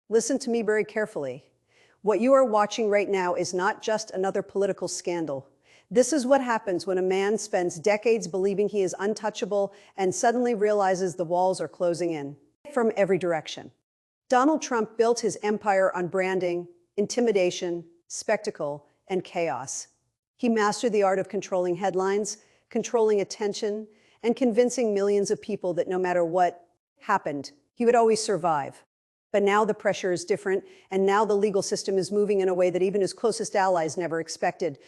Listen to me very carefully. What you are watching right now is not just another political scandal. This is what happens when a man spends decades believing he is untouchable and suddenly realizes the walls are closing in from every direction. Donald Trump built his empire on branding, intimidation, spectacle, and chaos. He mastered the art of controlling headlines, controlling attention, and convincing millions of people that no matter what happened, he would always survive. But now the pressure is different, and now the legal system is moving in a way that even his closest allies never expected.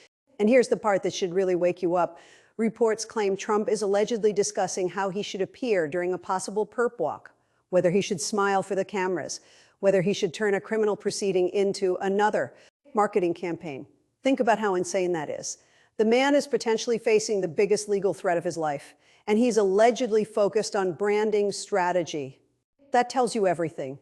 And here's the part that should really wake you up. Reports claim Trump is allegedly discussing how he should appear during a possible perp walk, whether he should smile for the cameras, whether he should turn a criminal proceeding into another marketing campaign. Think about how insane that is. The man is potentially facing the biggest legal threat of his life, and he's allegedly focused on branding strategy. That tells you everything.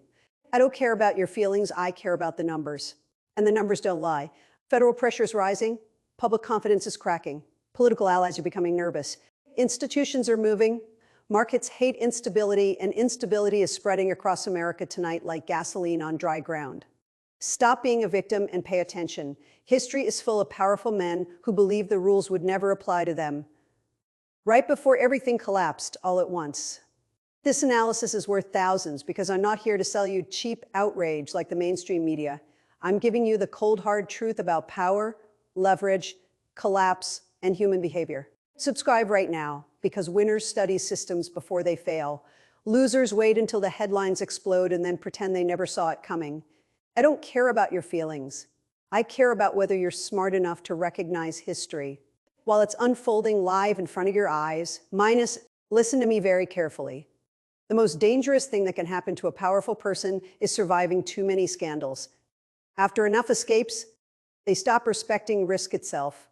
I don't care about your feelings, I care about the numbers. And the numbers don't lie. Federal pressure is rising, public confidence is cracking, political allies are becoming nervous, institutions are moving, markets hate instability, and instability is spreading across America tonight like gasoline on dry ground. Stop being a victim and pay attention. History is full of powerful men who believed the rules would never apply to them, right before everything collapsed all at once. This analysis is worth thousands because I'm not here to sell you cheap outrage like the mainstream media. I'm giving you the cold, hard truth about power, leverage, collapse, and human behavior. Subscribe right now because winners study systems before they fail. Losers wait until the headlines explode and then pretend they never saw it coming. I don't care about your feelings. I care about whether you're smart enough to recognize history. While it's unfolding live in front of your eyes, listen to me very carefully. The most dangerous thing that can happen to a powerful person is surviving too many scandals. After enough escapes, they stop respecting risk itself.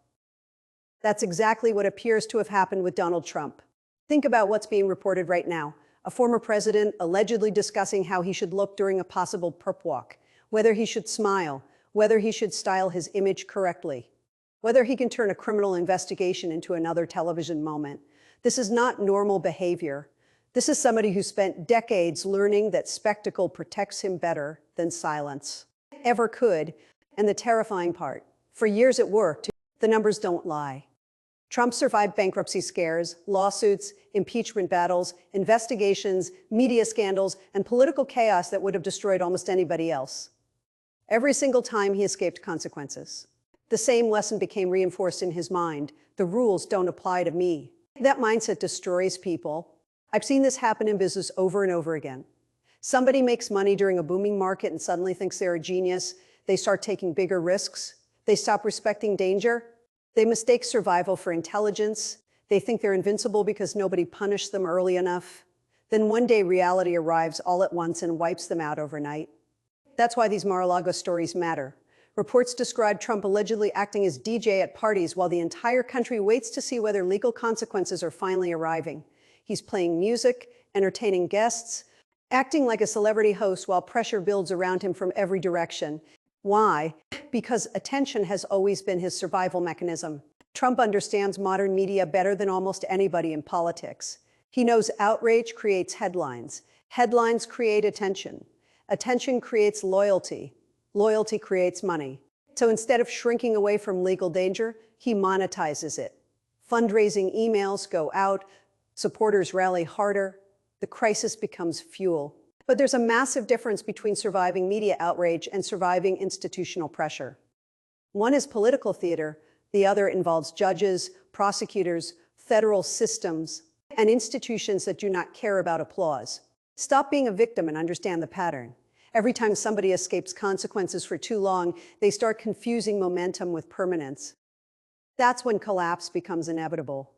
That's exactly what appears to have happened with Donald Trump. Think about what's being reported right now. A former president allegedly discussing how he should look during a possible perp walk, whether he should smile, whether he should style his image correctly, whether he can turn a criminal investigation into another television moment. This is not normal behavior. This is somebody who spent decades learning that spectacle protects him better than silence ever could. And the terrifying part, for years it worked. The numbers don't lie. Trump survived bankruptcy scares, lawsuits, impeachment battles, investigations, media scandals, and political chaos that would have destroyed almost anybody else. Every single time he escaped consequences. The same lesson became reinforced in his mind. The rules don't apply to me. That mindset destroys people. I've seen this happen in business over and over again. Somebody makes money during a booming market and suddenly thinks they're a genius. They start taking bigger risks. They stop respecting danger. They mistake survival for intelligence. They think they're invincible because nobody punished them early enough. Then one day reality arrives all at once and wipes them out overnight. That's why these Mar-a-Lago stories matter. Reports describe Trump allegedly acting as DJ at parties while the entire country waits to see whether legal consequences are finally arriving. He's playing music, entertaining guests, acting like a celebrity host while pressure builds around him from every direction. Why? Because attention has always been his survival mechanism. Trump understands modern media better than almost anybody in politics. He knows outrage creates headlines. Headlines create attention. Attention creates loyalty. Loyalty creates money. So instead of shrinking away from legal danger, he monetizes it. Fundraising emails go out. Supporters rally harder. The crisis becomes fuel. But there's a massive difference between surviving media outrage and surviving institutional pressure. One is political theater. The other involves judges, prosecutors, federal systems, and institutions that do not care about applause. Stop being a victim and understand the pattern. Every time somebody escapes consequences for too long, they start confusing momentum with permanence. That's when collapse becomes inevitable.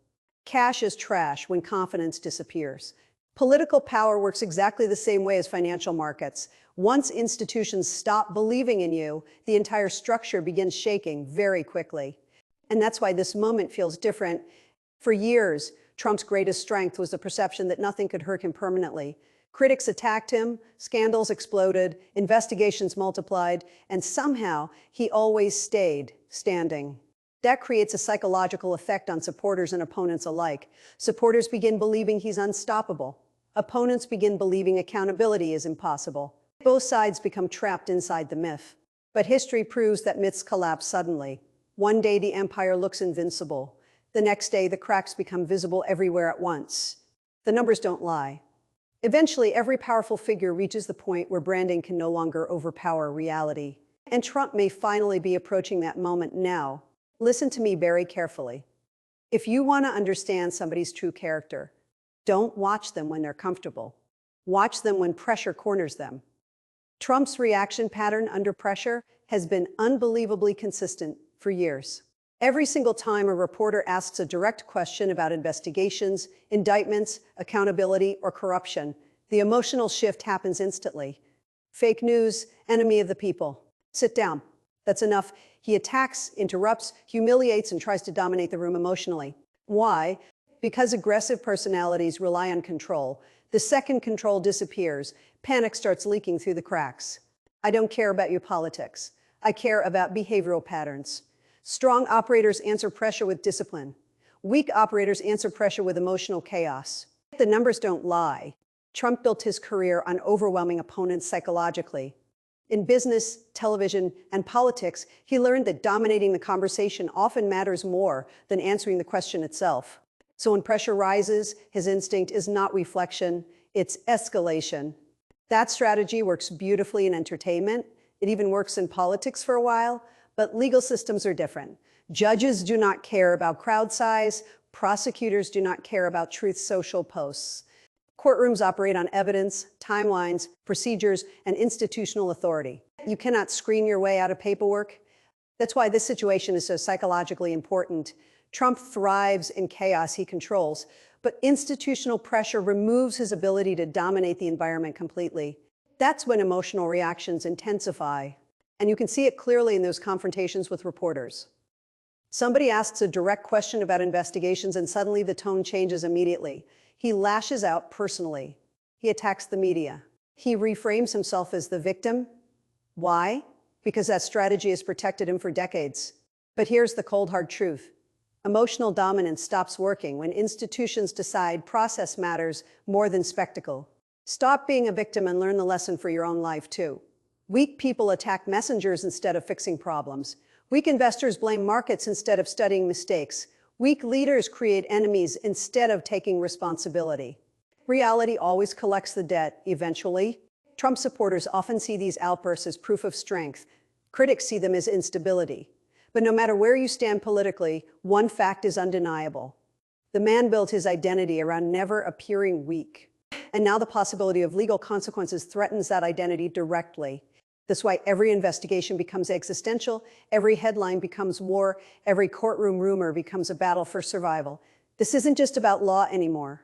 Cash is trash when confidence disappears. Political power works exactly the same way as financial markets. Once institutions stop believing in you, the entire structure begins shaking very quickly. And that's why this moment feels different. For years, Trump's greatest strength was the perception that nothing could hurt him permanently. Critics attacked him, scandals exploded, investigations multiplied, and somehow he always stayed standing. That creates a psychological effect on supporters and opponents alike. Supporters begin believing he's unstoppable. Opponents begin believing accountability is impossible. Both sides become trapped inside the myth. But history proves that myths collapse suddenly. One day the empire looks invincible. The next day the cracks become visible everywhere at once. The numbers don't lie. Eventually, every powerful figure reaches the point where branding can no longer overpower reality. And Trump may finally be approaching that moment now. Listen to me very carefully. If you want to understand somebody's true character, don't watch them when they're comfortable. Watch them when pressure corners them. Trump's reaction pattern under pressure has been unbelievably consistent for years. Every single time a reporter asks a direct question about investigations, indictments, accountability, or corruption, the emotional shift happens instantly. Fake news, enemy of the people. Sit down. That's enough. He attacks, interrupts, humiliates, and tries to dominate the room emotionally. Why? Because aggressive personalities rely on control. The second control disappears, panic starts leaking through the cracks. I don't care about your politics. I care about behavioral patterns. Strong operators answer pressure with discipline. Weak operators answer pressure with emotional chaos. The numbers don't lie. Trump built his career on overwhelming opponents psychologically. In business, television, and politics, he learned that dominating the conversation often matters more than answering the question itself. So when pressure rises, his instinct is not reflection, it's escalation. That strategy works beautifully in entertainment. It even works in politics for a while, but legal systems are different. Judges do not care about crowd size. Prosecutors do not care about truth social posts. Courtrooms operate on evidence, timelines, procedures, and institutional authority. You cannot screen your way out of paperwork. That's why this situation is so psychologically important. Trump thrives in chaos he controls, but institutional pressure removes his ability to dominate the environment completely. That's when emotional reactions intensify. And you can see it clearly in those confrontations with reporters. Somebody asks a direct question about investigations and suddenly the tone changes immediately. He lashes out personally. He attacks the media. He reframes himself as the victim. Why? Because that strategy has protected him for decades. But here's the cold hard truth. Emotional dominance stops working when institutions decide process matters more than spectacle. Stop being a victim and learn the lesson for your own life too. Weak people attack messengers instead of fixing problems. Weak investors blame markets instead of studying mistakes. Weak leaders create enemies instead of taking responsibility. Reality always collects the debt, eventually. Trump supporters often see these outbursts as proof of strength. Critics see them as instability. But no matter where you stand politically, one fact is undeniable. The man built his identity around never appearing weak. And now the possibility of legal consequences threatens that identity directly. That's why every investigation becomes existential, every headline becomes war, every courtroom rumor becomes a battle for survival. This isn't just about law anymore.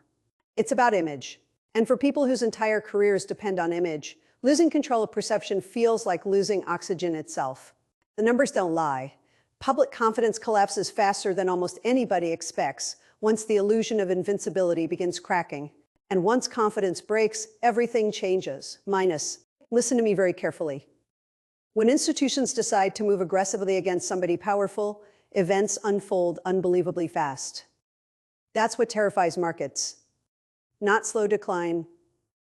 It's about image. And for people whose entire careers depend on image, losing control of perception feels like losing oxygen itself. The numbers don't lie. Public confidence collapses faster than almost anybody expects once the illusion of invincibility begins cracking. And once confidence breaks, everything changes. Listen to me very carefully. When institutions decide to move aggressively against somebody powerful, events unfold unbelievably fast. That's what terrifies markets. Not slow decline,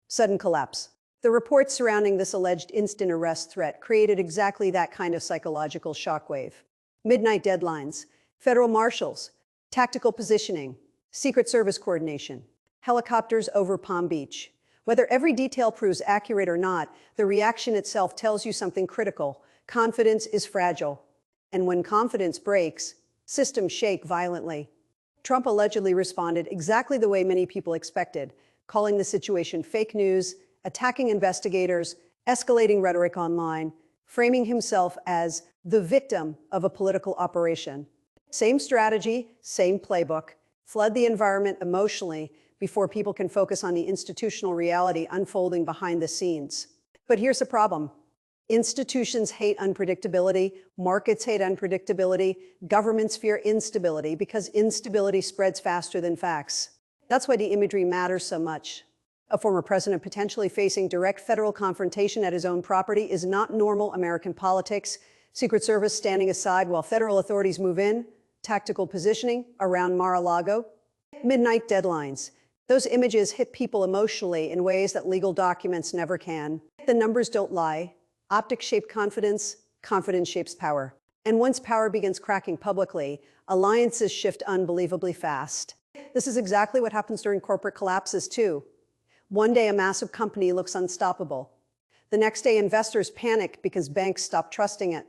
sudden collapse. The reports surrounding this alleged instant arrest threat created exactly that kind of psychological shockwave. Midnight deadlines, federal marshals, tactical positioning, Secret Service coordination, helicopters over Palm Beach. Whether every detail proves accurate or not, the reaction itself tells you something critical. Confidence is fragile. And when confidence breaks, systems shake violently. Trump allegedly responded exactly the way many people expected, calling the situation fake news, attacking investigators, escalating rhetoric online, framing himself as the victim of a political operation. Same strategy, same playbook. Flood the environment emotionally before people can focus on the institutional reality unfolding behind the scenes. But here's the problem. Institutions hate unpredictability, markets hate unpredictability, governments fear instability because instability spreads faster than facts. That's why the imagery matters so much. A former president potentially facing direct federal confrontation at his own property is not normal American politics. Secret Service standing aside while federal authorities move in, tactical positioning around Mar-a-Lago, midnight deadlines. Those images hit people emotionally in ways that legal documents never can. The numbers don't lie. Optics shape confidence, confidence shapes power. And once power begins cracking publicly, alliances shift unbelievably fast. This is exactly what happens during corporate collapses, too. One day, a massive company looks unstoppable. The next day, investors panic because banks stop trusting it.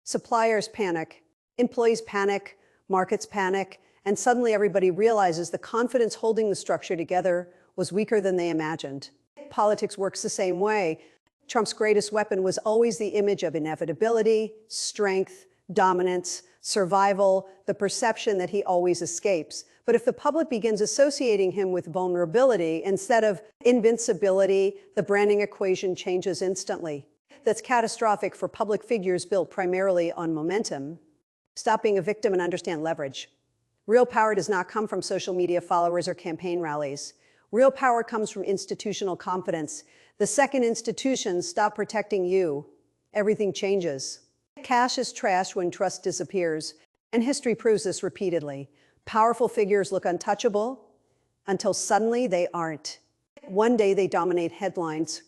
Suppliers panic, employees panic, markets panic, and suddenly everybody realizes the confidence holding the structure together was weaker than they imagined. Politics works the same way. Trump's greatest weapon was always the image of inevitability, strength, dominance, survival, the perception that he always escapes. But if the public begins associating him with vulnerability instead of invincibility, the branding equation changes instantly. That's catastrophic for public figures built primarily on momentum. Stop being a victim and understand leverage. Real power does not come from social media followers or campaign rallies. Real power comes from institutional confidence. The second institutions stop protecting you, everything changes. Cash is trash when trust disappears, and history proves this repeatedly. Powerful figures look untouchable until suddenly they aren't. One day they dominate headlines.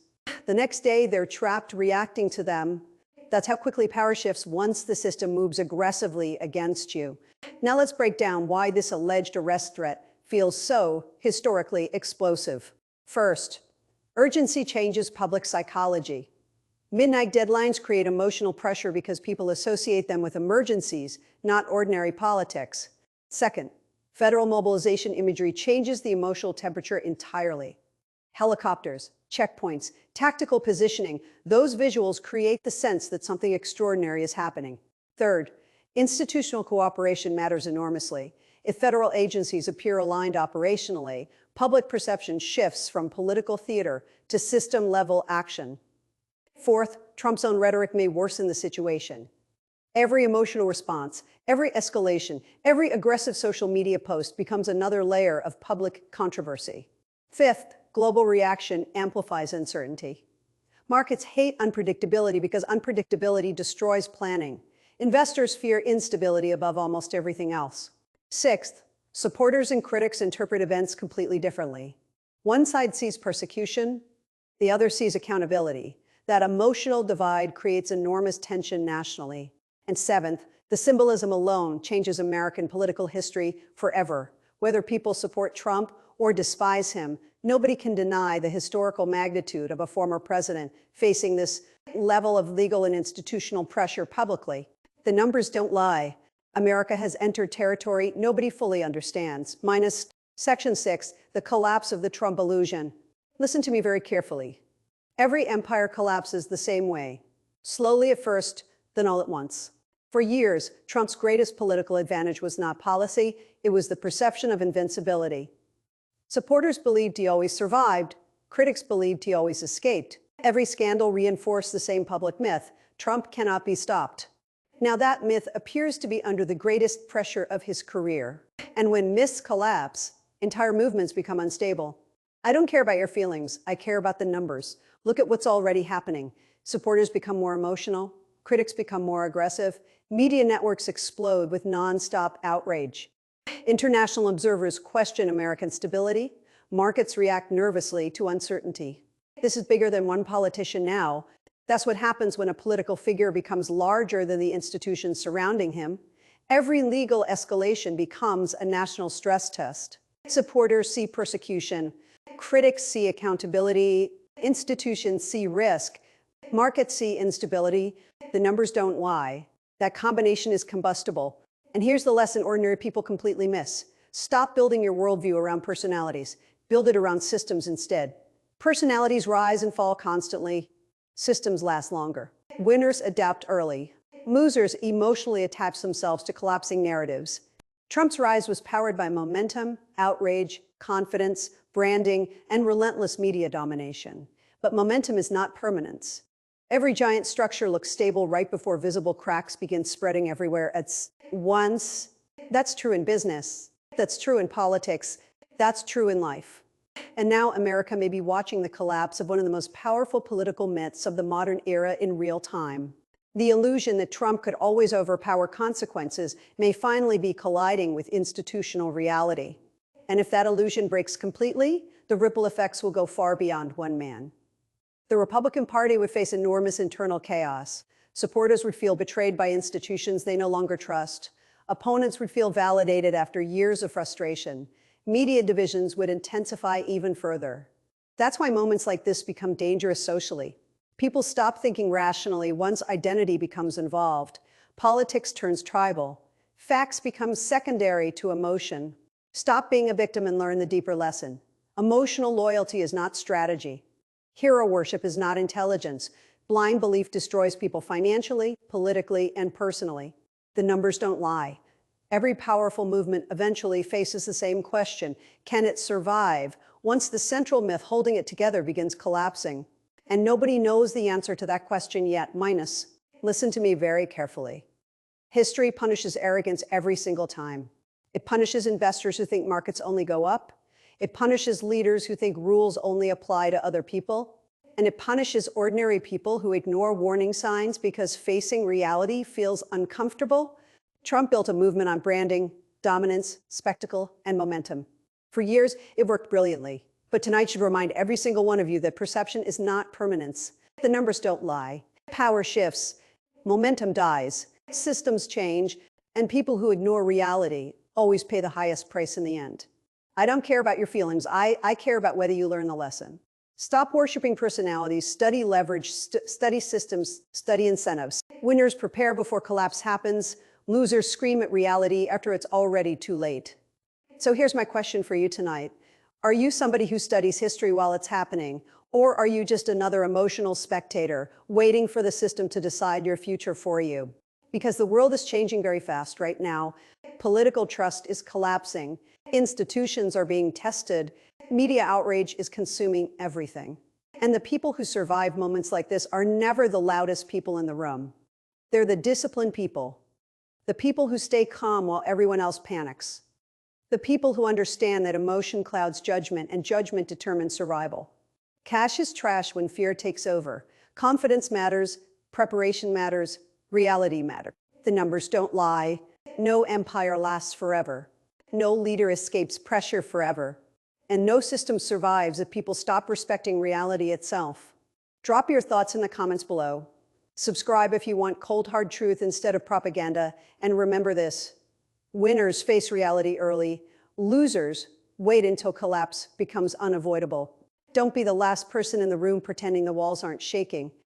The next day they're trapped reacting to them. That's how quickly power shifts once the system moves aggressively against you. Now let's break down why this alleged arrest threat feels so historically explosive. First, urgency changes public psychology. Midnight deadlines create emotional pressure because people associate them with emergencies, not ordinary politics. Second, federal mobilization imagery changes the emotional temperature entirely. Helicopters, checkpoints, tactical positioning, those visuals create the sense that something extraordinary is happening. Third, institutional cooperation matters enormously. If federal agencies appear aligned operationally, public perception shifts from political theater to system-level action. Fourth, Trump's own rhetoric may worsen the situation. Every emotional response, every escalation, every aggressive social media post becomes another layer of public controversy. Fifth, global reaction amplifies uncertainty. Markets hate unpredictability because unpredictability destroys planning. Investors fear instability above almost everything else. Sixth, supporters and critics interpret events completely differently. One side sees persecution, the other sees accountability. That emotional divide creates enormous tension nationally. And seventh, the symbolism alone changes American political history forever. Whether people support Trump or despise him, nobody can deny the historical magnitude of a former president facing this level of legal and institutional pressure publicly. The numbers don't lie. America has entered territory nobody fully understands, minus Section 6, the collapse of the Trump illusion. Listen to me very carefully. Every empire collapses the same way, slowly at first, then all at once. For years, Trump's greatest political advantage was not policy, it was the perception of invincibility. Supporters believed he always survived, critics believed he always escaped. Every scandal reinforced the same public myth: Trump cannot be stopped. Now that myth appears to be under the greatest pressure of his career. And when myths collapse, entire movements become unstable. I don't care about your feelings, I care about the numbers. Look at what's already happening. Supporters become more emotional, critics become more aggressive, media networks explode with non-stop outrage. International observers question American stability, markets react nervously to uncertainty. This is bigger than one politician now. That's what happens when a political figure becomes larger than the institutions surrounding him. Every legal escalation becomes a national stress test. Supporters see persecution, critics see accountability, institutions see risk, markets see instability. The numbers don't lie. That combination is combustible. And here's the lesson ordinary people completely miss. Stop building your worldview around personalities. Build it around systems instead. Personalities rise and fall constantly. Systems last longer. Winners adapt early. Losers emotionally attach themselves to collapsing narratives. Trump's rise was powered by momentum, outrage, confidence, branding, and relentless media domination. But momentum is not permanence. Every giant structure looks stable right before visible cracks begin spreading everywhere at once. That's true in business. That's true in politics. That's true in life. And now America may be watching the collapse of one of the most powerful political myths of the modern era in real time. The illusion that Trump could always overpower consequences may finally be colliding with institutional reality. And if that illusion breaks completely, the ripple effects will go far beyond one man. The Republican Party would face enormous internal chaos. Supporters would feel betrayed by institutions they no longer trust. Opponents would feel validated after years of frustration. Media divisions would intensify even further. That's why moments like this become dangerous socially. People stop thinking rationally once identity becomes involved. Politics turns tribal. Facts become secondary to emotion. Stop being a victim and learn the deeper lesson. Emotional loyalty is not strategy. Hero worship is not intelligence. Blind belief destroys people financially, politically, and personally. The numbers don't lie. Every powerful movement eventually faces the same question: can it survive once the central myth holding it together begins collapsing? And nobody knows the answer to that question yet, minus. Listen to me very carefully. History punishes arrogance every single time. It punishes investors who think markets only go up. It punishes leaders who think rules only apply to other people. And it punishes ordinary people who ignore warning signs because facing reality feels uncomfortable. Trump built a movement on branding, dominance, spectacle, and momentum. For years, it worked brilliantly. But tonight should remind every single one of you that perception is not permanence. The numbers don't lie. Power shifts. Momentum dies. Systems change. And people who ignore reality always pay the highest price in the end. I don't care about your feelings. I care about whether you learn the lesson. Stop worshiping personalities, study leverage, study systems, study incentives. Winners prepare before collapse happens. Losers scream at reality after it's already too late. So here's my question for you tonight. Are you somebody who studies history while it's happening? Or are you just another emotional spectator waiting for the system to decide your future for you? Because the world is changing very fast right now. Political trust is collapsing. Institutions are being tested. Media outrage is consuming everything. And the people who survive moments like this are never the loudest people in the room. They're the disciplined people. The people who stay calm while everyone else panics. The people who understand that emotion clouds judgment and judgment determines survival. Cash is trash when fear takes over. Confidence matters, preparation matters, reality matters. The numbers don't lie. No empire lasts forever. No leader escapes pressure forever. And no system survives if people stop respecting reality itself. Drop your thoughts in the comments below. Subscribe if you want cold hard truth instead of propaganda. And remember this: winners face reality early. Losers wait until collapse becomes unavoidable. Don't be the last person in the room pretending the walls aren't shaking.